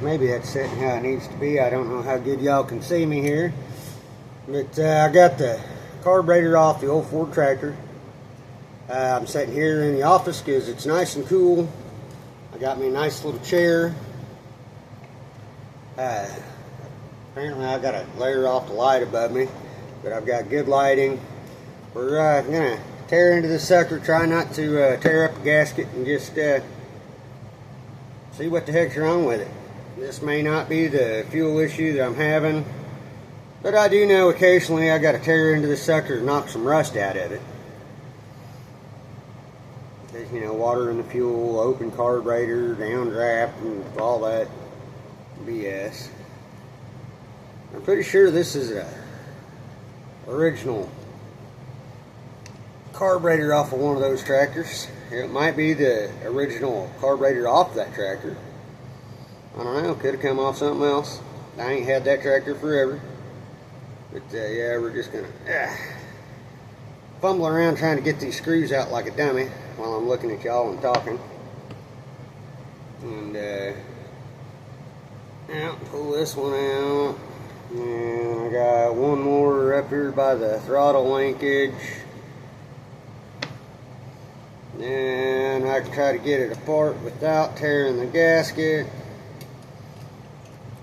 maybe that's sitting how it needs to be. I don't know how good y'all can see me here. But I got the carburetor off the old Ford tractor. I'm sitting here in the office because it's nice and cool. I got me a nice little chair. Apparently I got to layer off the light above me, but I've got good lighting. We're going to tear into this sucker, try not to tear up the gasket, and just see what the heck's wrong with it. This may not be the fuel issue that I'm having, but I do know occasionally I got to tear into this sucker to knock some rust out of it. There's, you know, water in the fuel, open carburetor, downdraft, and all that BS. I'm pretty sure this is a original carburetor off of one of those tractors. It might be the original carburetor off that tractor. I don't know, could have come off something else. I ain't had that tractor forever. But yeah, we're just gonna fumble around trying to get these screws out like a dummy while I'm looking at y'all and talking. And pull this one out. And I got one more up here by the throttle linkage. And I can try to get it apart without tearing the gasket.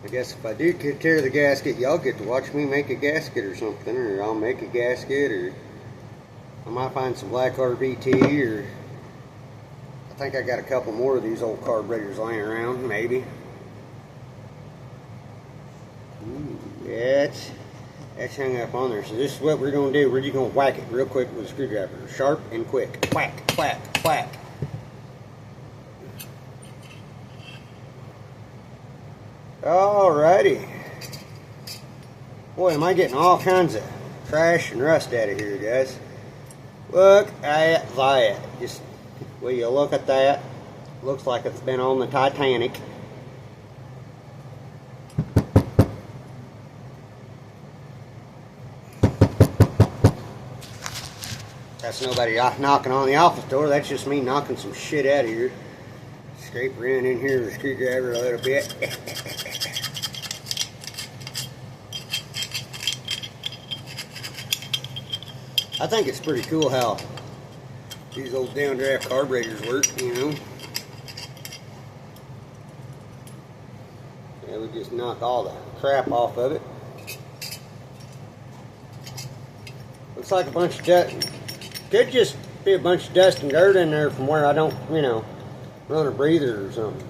I guess if I do tear the gasket, y'all get to watch me make a gasket or something, or I'll make a gasket, or I might find some black RVT, or I think I got a couple more of these old carburetors laying around, maybe. Yeah, that's hung up on there. So this is what we're going to do. We're just going to whack it real quick with a screwdriver. Sharp and quick. Whack, whack, whack. Alrighty. Boy, am I getting all kinds of trash and rust out of here, guys. Look at that. Just, will you look at that? Looks like it's been on the Titanic. That's nobody knocking on the office door. That's just me knocking some shit out of here. Scrape around in here with a screwdriver a little bit. I think it's pretty cool how these old downdraft carburetors work, you know. Yeah, we just knock all the crap off of it. Looks like a bunch of dust. Could just be a bunch of dust and dirt in there from where I don't, you know, run a breather or something.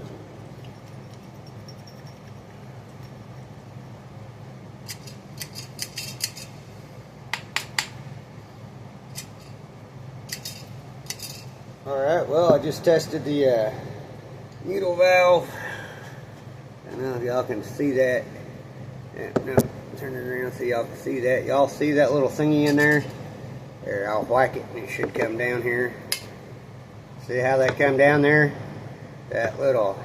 Alright, well, I just tested the needle valve. I don't know if y'all can see that. No, turn it around so y'all can see that. Y'all see that little thingy in there? There, I'll whack it and it should come down here. See how that come down there? That little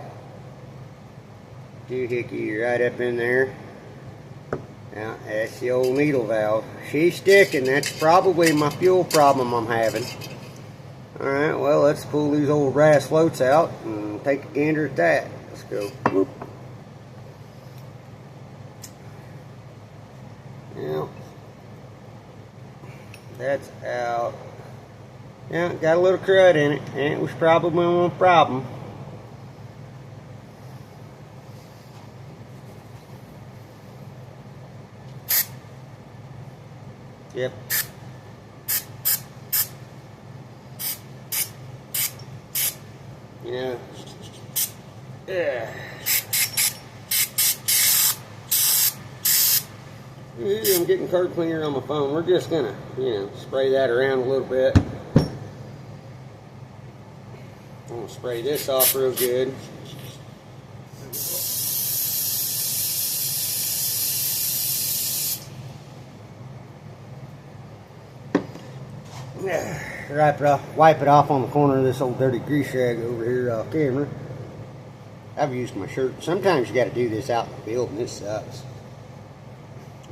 doohickey right up in there. Now, that's the old needle valve. She's sticking. That's probably my fuel problem I'm having. Alright, well, let's pull these old brass floats out and take a gander at that. Let's go. Whoop. Yeah. That's out. Yeah, got a little crud in it, and it was probably one problem. Yep. You know, yeah. I'm getting card cleaner on my phone. We're just gonna, you know, spray that around a little bit. I'm gonna spray this off real good. Wipe it off on the corner of this old dirty grease rag over here off camera. I've used my shirt. Sometimes you got to do this out in the field, and this sucks.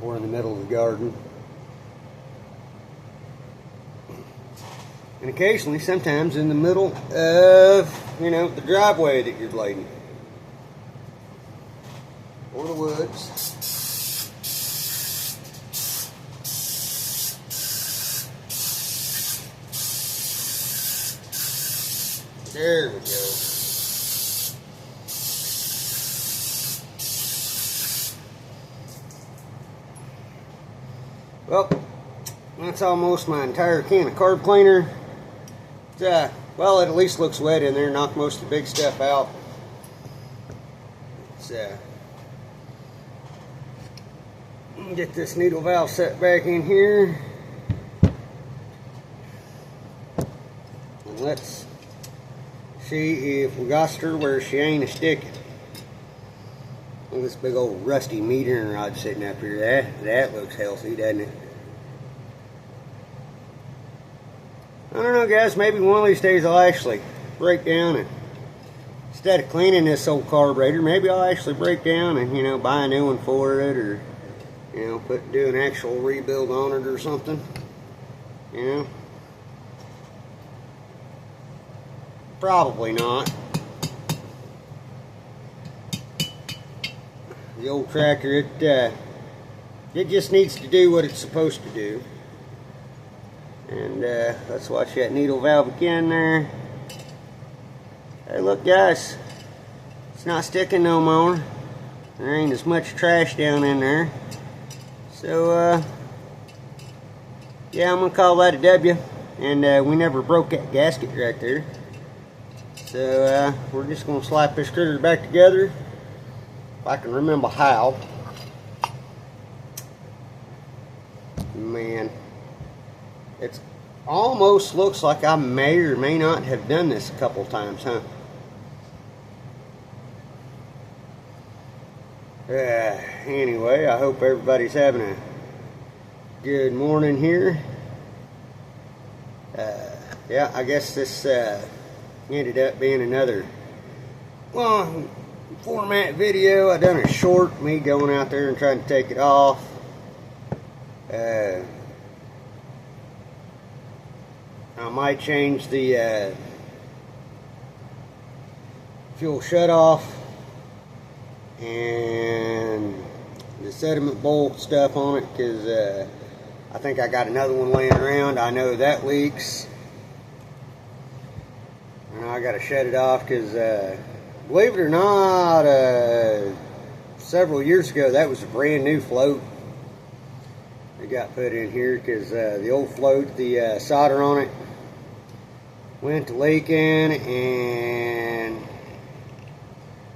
Or in the middle of the garden. And occasionally, sometimes in the middle of, you know, the driveway that you're blading. for the woods. There we go. Well, that's almost my entire can of carb cleaner. Well, it at least looks wet in there. Knocked most of the big stuff out. Get this needle valve set back in here. And let's see if we got her where she ain't a sticking. Look at this big old rusty metering rod sitting up here. That looks healthy, doesn't it? I don't know, guys. Maybe one of these days I'll actually break down and instead of cleaning this old carburetor, maybe I'll actually break down and, you know, buy a new one for it, or, you know, do an actual rebuild on it or something. You know, probably not. The old tractor, it just needs to do what it's supposed to do. And let's watch that needle valve again there. Hey, look, guys, it's not sticking no more. There ain't as much trash down in there. So yeah, I'm gonna call that a W. And we never broke that gasket right there. So we're just gonna slap this critter back together, if I can remember how. Man, it's almost looks like I may or may not have done this a couple times, huh? Anyway, I hope everybody's having a good morning here. Yeah, I guess this ended up being another long format video. I done a short, me going out there and trying to take it off. I might change the fuel shutoff and the sediment bowl stuff on it, because I think I got another one laying around. I know that leaks, and I got to shut it off because, believe it or not, several years ago that was a brand new float that got put in here, because the old float, the solder on it went to leaking, and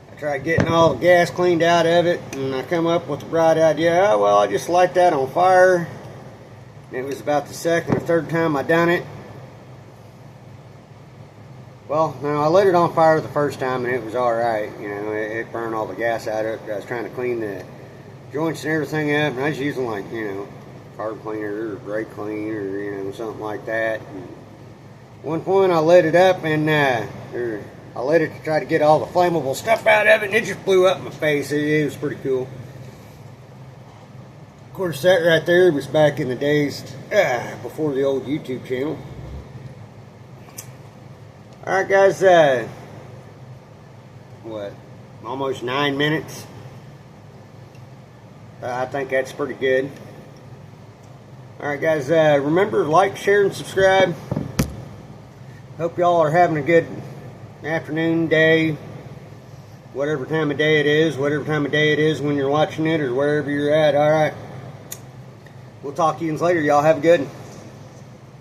I tried getting all the gas cleaned out of it, and I come up with the bright idea, oh, well, I just light that on fire. And it was about the second or third time I done it. Well, no, I lit it on fire the first time and it was alright. You know, it burned all the gas out of it. I was trying to clean the joints and everything up, and I was using, like, you know, carb cleaner or brake cleaner, or, you know, something like that. And one point I lit it up, and I lit it to try to get all the flammable stuff out of it, and it just blew up in my face. It was pretty cool. Of course, that right there was back in the days before the old YouTube channel. Alright, guys, what, almost 9 minutes? I think that's pretty good. Alright, guys, remember, like, share, and subscribe. Hope y'all are having a good afternoon, day, whatever time of day it is when you're watching it, or wherever you're at. Alright, we'll talk to you later. Y'all have a good one.